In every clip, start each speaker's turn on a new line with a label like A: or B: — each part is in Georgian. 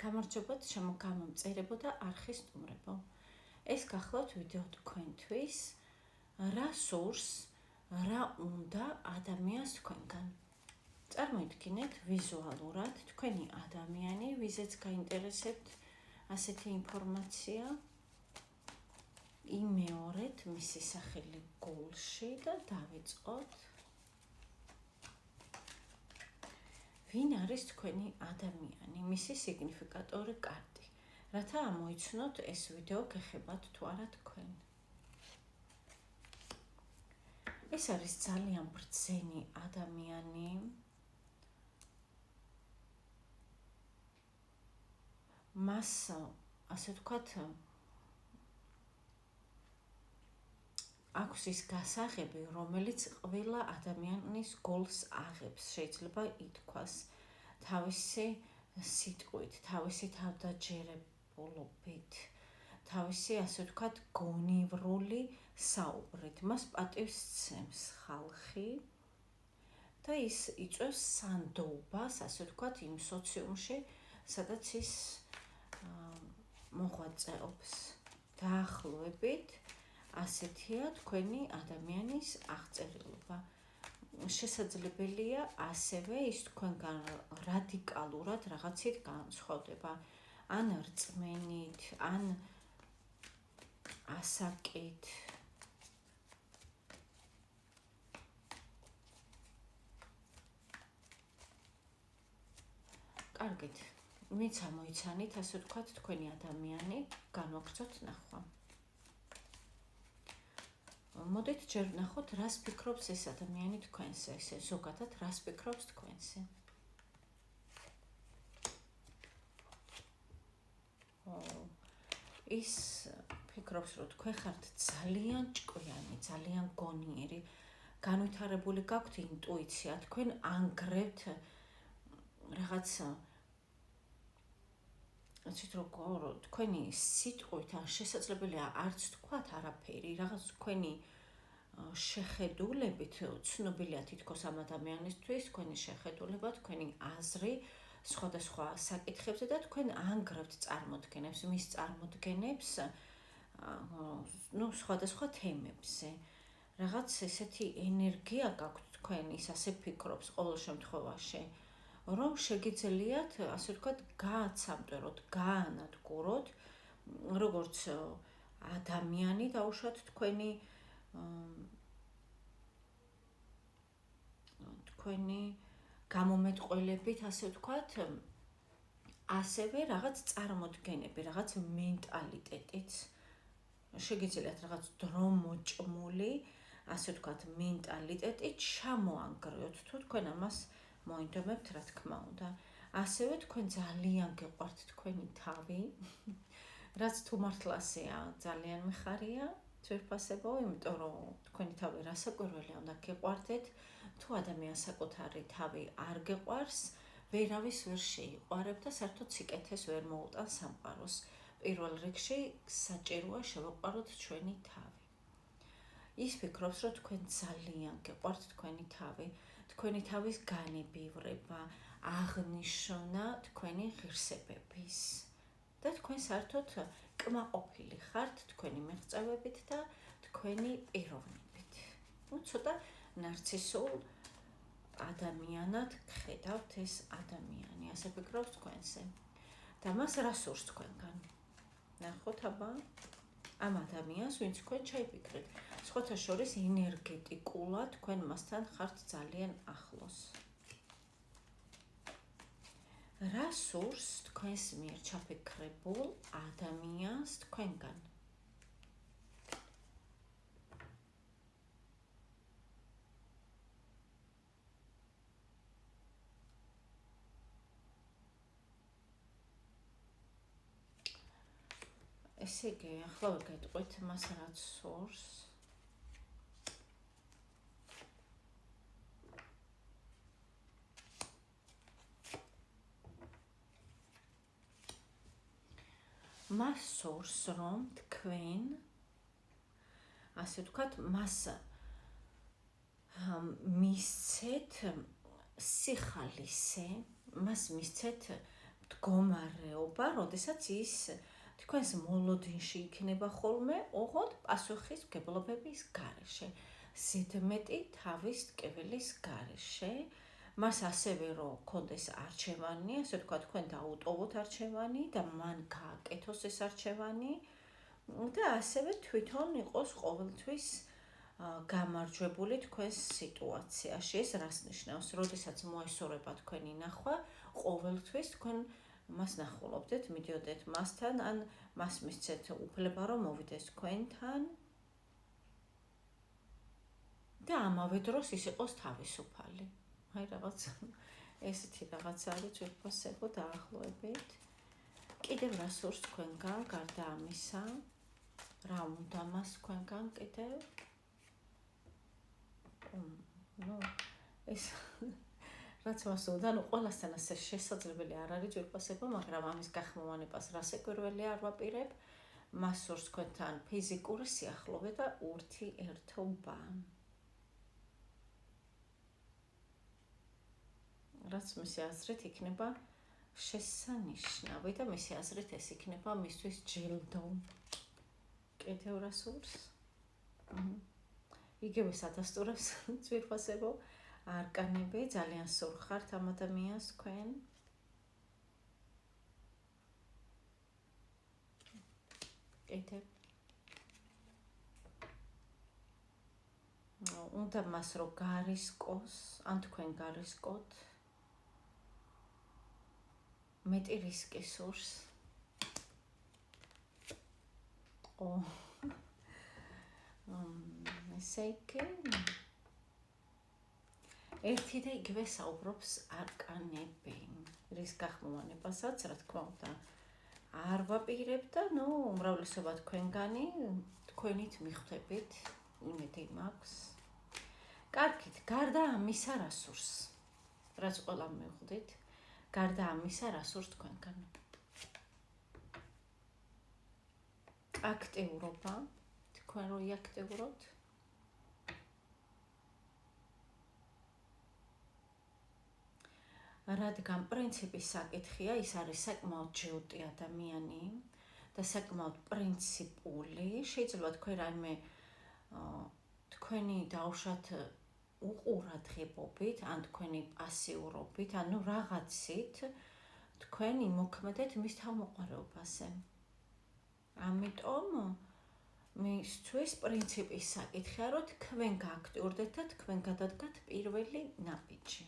A: გამარჯობათ, შემოგამომწერებო და არხის სტუმრებო. ეს გახლავთ ვიდეო თქვენთვის, რა სურს, რა უნდა ადამიანს თქვენგან. წარმოიდგინეთ ვიზუალურად თქვენი ადამიანი, ვიზეც გაინტერესებთ ასეთი ინფორმაცია, იმეორეთ მისი სახელი გულში და დავიწყოთ. ვინ არის თქვენი ადამიანი, მისი სიგნიფიკატორი კარტი, რათა ამოიცნოთ ეს ვიდეო გეხებათ თუ არა თქვენ. ეს არის ძალიან ბრძენი ადამიანი, მას, ასე ვთქვათ, აქვს ის გასაღები, რომელიც ყველა ადამიანის გულს აღებს, შეიძლება ითქვას, თავისი სიტყვით, თავისი თავდაჯერებულობით, თავისი, ასე ვთქვათ, გონივრული საუბრით. მას პატივს სცემს ხალხი და ის იწვევს სანდოობას, ასე ვთქვათ, იმ სოციუმში, სადაც ის მოღვაწეობს. დაახლოებით ასეთია თქვენი ადამიანის აღწერილობა. შესაძლებელია ასევე ის თქვენგან რადიკალურად რაღაცით განსხვავდება, ან რწმენით, ან ასაკით. კარგით, ვინც ამოიცანით, ასე ვთქვათ, თქვენი ადამიანი, განვაგრძოთ ნახვა. მოდით ჯერ ვნახოთ, რას ფიქრობს ეს ადამიანი თქვენზე, ესე ზოგადად რას ფიქრობს თქვენზე. ის ფიქრობს, რომ თქვენ ხართ ძალიან ჭკვიანი, ძალიან გონიერი, განვითარებული გაქვთ ინტუიცია, თქვენ ანგრევთ რაღაც ასე როგორ თქვენი სიტყვით ან შესაძლებელია არც თქვათ არაფერი, რაღაც თქვენი შეხედულებით ცნობილია თითქოს ამ ადამიანისთვის, თქვენი შეხედულება, თქვენი აზრი სხვადასხვა საკითხებზე და თქვენ ანგრევთ წარმოდგენებს, მის წარმოდგენებს, სხვადასხვა თემებზე. რაღაც ესეთი ენერგია გაქვთ თქვენ, ის ასე ფიქრობს ყოველ შემთხვევაში, რომ შეგიძლიათ, ასე ვთქვათ, გააცამტვეროთ, გაანადგუროთ, როგორც ადამიანი დაუშვათ თქვენი გამომეტყველებით, ასე ვთქვათ, ასევე რაღაც წარმოდგენები, რაღაც მენტალიტეტიც. შეგიძლიათ რაღაც დრომოჭმული, ასე ვთქვათ, მენტალიტეტი ჩამოანგრიოთ, თუ თქვენ ამას მოინდომებთ, რა თქმა უნდა. ასევე თქვენ ძალიან გეყვართ თქვენი თავი, რაც თუ მართლასია ძალიან მიხარია, ძვირფასებო, იმიტომ რომ თქვენი თავი რასაკვირველია უნდა გეყვარდეთ, თუ ადამიანს საკუთარი თავი არ გეყვარს, ვერავის ვერ შეიყვარებ და საერთოდ სიკეთეს ვერ მოუტან სამყაროს. პირველ რიგში საჭიროა შევაყვაროთ ჩვენი თავი. ის ფიქრობს, რომ თქვენ ძალიან გეყვართ თქვენი თავი, თქვენი თავის განებივრება, აღნიშვნა თქვენი ღირსებების და თქვენ საერთოდ კმაყოფილი ხართ თქვენი მიღწევებით და თქვენი პიროვნებით. ცოტა ნარცისულ ადამიანად გხედავთ ეს ადამიანი, ასე ფიქრობს თქვენზე. და მას რა სურს თქვენგან? ნახოთ აბა ამ ადამიანს, ვინც თქვენ ჩაიფიქრეთ. სხვათა შორის ენერგეტიკულად თქვენ მასთან ხართ ძალიან ახლოს. რა სურს თქვენს მიერ ჩაფიქრებულ ადამიანს თქვენგან? ესე იგი, ახლა ვიგეტყვით მას რაც სურს. მას სურს, რომ თქვენ, ასე ვთქვათ, მას მისცეთ სიხალისე, მას მისცეთ მდგომარეობა, როდესაც ის თქვენს მოლოდინში იქნება ხოლმე, ოღონდ პასუხისმგებლობების გარეშე, ზედმეტი თავის ტკივილის გარეშე. მას ასევე რომ კონდეს არჩევანი, ასე თქვა, თქვენ დაუტოვოთ არჩევანი და მან გააკეთოს ეს არჩევანი და ასევე თვითონ იყოს ყოველთვის გამარჯვებული თქვენს სიტუაციაში. ეს რას ნიშნავს? როდესაც მოესწორება თქვენი ნახვა, ყოველთვის თქვენ მას ნახულობდეთ, მიდიოდეთ მასთან, ან მას მისცეთ უფლება, რომ მოვიდეს თქვენთან და ამავე დროს ის იყოს თავისუფალი. აი რაღაც ესეთი რაღაცა არის ძვირფასებო დაახლოებით. კიდევ რა სურს თქვენგან, გარდა ამისა, რა უნდა მას თქვენგან კიდევ? ეს რაც მას უნდა, ყველასთან ასე შესაძლებელი არ არის ძვირფასება, მაგრამ ამის გახმოვანებას რას ეკვირველი არ ვაპირებ, მას სურს თქვენთან ფიზიკური სიახლოვე და ურთიერთობა. რაც მისი აზრით იქნება შესანიშნავი და მისი აზრით ეს იქნება მისთვის ჯილდო. კიდევ რა სურს? იგივე სადასტურებს ძვირფასებო არკანები, ძალიან სურხართ ამ ადამიანს თქვენ. კიდევ უნდა მას რომ გარისკოს, ან თქვენ გარისკოთ, მეტი რისკი სურს. ესე იგი, ერთი და იგივე საუბრობს არკანები, რის გახმოვანებასაც, რა თქმა უნდა, არ ვაპირებ და, უმრავლესობა თქვენგანი თქვენით მიხვდებით, იმედი მაქვს. კარგით, გარდა ამისა რა სურს? რაც ყველა მივხვდით, გარდა ამისა რა სურს თქვენგან? აქტიურობა, თქვენ რო იაქტიუროთ? რადგან პრინციპის საკითხია, ის არის საკმაოდ ჯიუტი ადამიანი და საკმაოდ პრინციპული. შეიძლება თქვენ რაიმე თქვენი დაუშვათ უყურადღებობით, ან თქვენი პასიურობით, ანუ რაღაცით თქვენ იმოქმედეთ მის თავმოყარეობაზე. ამიტომ მისთვის პრინციპის საკითხია, რომ თქვენ გააქტიურდეთ და თქვენ გადადგათ პირველი ნაბიჯი.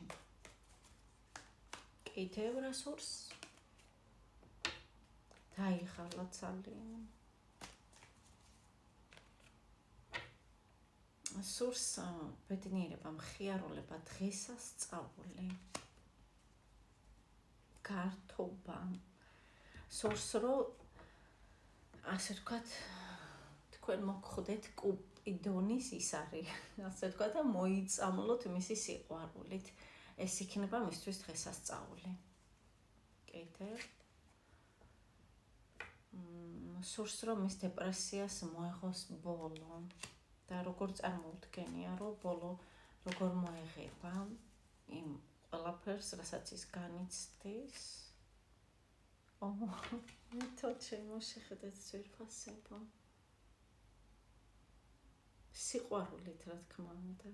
A: კიდევ რა სურს? დაიხალა ძალიან. სურს ბედნიერება, მხიარულება, დღესასწაული, გართობა. სურს რომ ასე ვთქვათ, თქვენ მოგხვდეთ კუპიდონის ის არის, ასე ვთქვათ და მოიწამლოთ მისი სიყვარულით. ეს იქნება მისთვის დღესასწაული. კიდევ სურს რომ ის დეპრესიას მოეღოს ბოლო და როგორ წარმოუდგენია, რომ ბოლო როგორ მოეღება იმ ყველაფერს, რასაც ის განიცდის. მეთოდ შემოშეხედეთ ძვირფასებო. სიყვარულით, რა თქმა უნდა.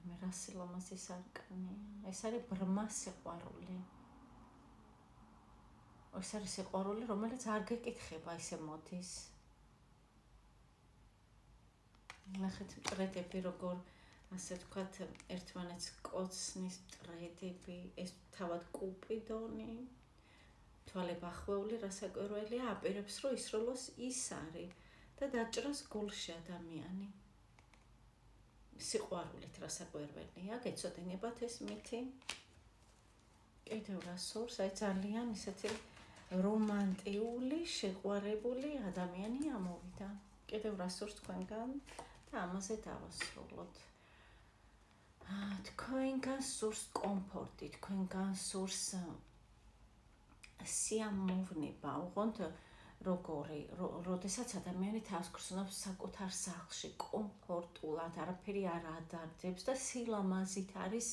A: მე რა სილამაზის არკანია. ეს არის ბრმა სიყვარული. ეს არის სიყვარული, რომელიც არ გეკითხება, ისე მოდის. ნახეთ მტრედები, როგორ ასე ვთქვათ, ერთმანეთს კოცნის მტრედები, ეს თავად კუპიდონი, თვალები ახვეული, რასაკვირველია, აპირებს, რომ ისროლოს ის არის და დაჭრას გულში ადამიანი. სიყვარულით რასაკვირველია, გეცოდინებათ ეს მითი. კიდევ რა სურს? აი ძალიან ისეთი რომანტიული, შეყვარებული ადამიანი ამოვიდა. კიდევ რა სურს თქვენგან და ამაზე დავასრულოთ. თქვენგან სურს კომფორტი, თქვენგან სურს სიამოვნება, ოღონდ როდესაც ადამიანი თავს გრძნობს საკუთარ სახლში, კომფორტულად, არაფერი არ ადარდებს და სილამაზით არის